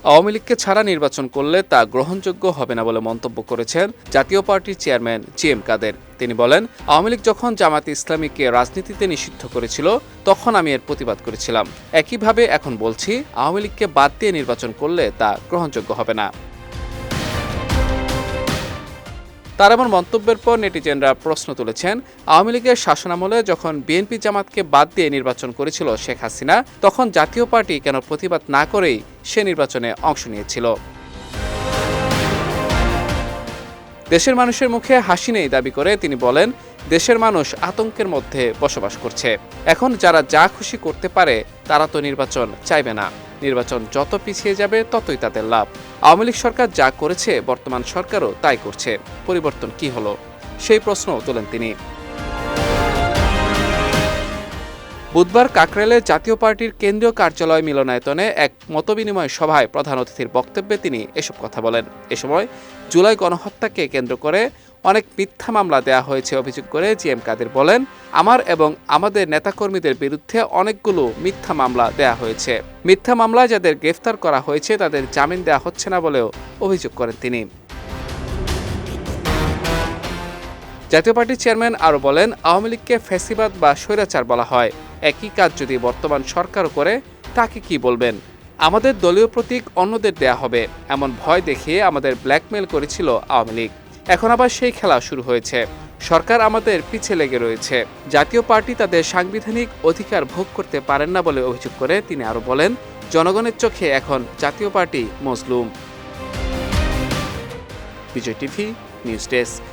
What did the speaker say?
আওয়ামী লীগকে ছাড়া নির্বাচন করলে তা গ্রহণযোগ্য হবে না বলে মন্তব্য করেছেন জাতীয় পার্টির চেয়ারম্যান জি.এম. কাদের। তিনি বলেন, আওয়ামী লীগ যখন জামায়াতে ইসলামীকে রাজনীতিতে নিষিদ্ধ করেছিল তখন আমি এর প্রতিবাদ করেছিলাম। একইভাবে এখন বলছি, আওয়ামী লীগকে বাদ দিয়ে নির্বাচন করলে তা গ্রহণযোগ্য হবে না। তার এমন মন্তব্যের পর নেটিজেনরা প্রশ্ন তুলেছেন, আওয়ামী লীগের শাসনামলে যখন বিএনপি জামাতকে বাদ দিয়ে নির্বাচন করেছিল শেখ হাসিনা, তখন জাতীয় পার্টি কেন প্রতিবাদ না করেই সে নির্বাচনে অংশ নিয়েছিল? দেশের মানুষের মুখে হাসি নেই দাবি করে তিনি বলেন, দেশের মানুষ আতঙ্কের মধ্যে বসবাস করছে। এখন যারা যা খুশি করতে পারে তারা তো নির্বাচন চাইবে না। নির্বাচন যত পিছিয়ে যাবে ততই তাদের লাভ। আওয়ামী লীগ সরকার যা করেছে বর্তমান সরকারও তাই করছে। পরিবর্তন কি হলো, সেই প্রশ্ন তোলেন তিনি। বুধবার কাকরাইলে জাতীয় পার্টির কেন্দ্রীয় কার্যালয় মিলনায়তনে এক মতবিনিময় সভায় প্রধান অতিথির বক্তব্যে তিনি এসব কথা বলেন। এ সময় জুলাই গণহত্যাকে কেন্দ্র করে অনেক মিথ্যা মামলা দেয়া হয়েছে অভিযোগ করে জি.এম. কাদের বলেন, আমার এবং আমাদের নেতাকর্মীদের বিরুদ্ধে অনেকগুলো মিথ্যা মামলা দেয়া হয়েছে। মিথ্যা মামলায় যাদের গ্রেফতার করা হয়েছে তাদের জামিন দেওয়া হচ্ছে না বলেও অভিযোগ করেন তিনি। জাতীয় পার্টির চেয়ারম্যান আরও বলেন, আওয়ামী লীগকে ফ্যাসিবাদ বা স্বৈরাচার বলা হয়। একই কাজ যদি বর্তমান সরকারও করে, তাকে কি বলবেন? আমাদের দলীয় প্রতীক অন্যদের দেয়া হবে এমন ভয় দেখিয়ে আমাদের ব্ল্যাকমেল করেছিল আওয়ামী লীগ। এখন আবার সেই খেলা শুরু হয়েছে। সরকার আমাদের পিছে লেগে রয়েছে। জাতীয় পার্টি তাদের সাংবিধানিক অধিকার ভোগ করতে পারেন না বলে অভিযোগ করে তিনি আরও বলেন, জনগণের চোখে এখন জাতীয় পার্টি মজলুম। বিজয় টিভি নিউজ ডেস্ক।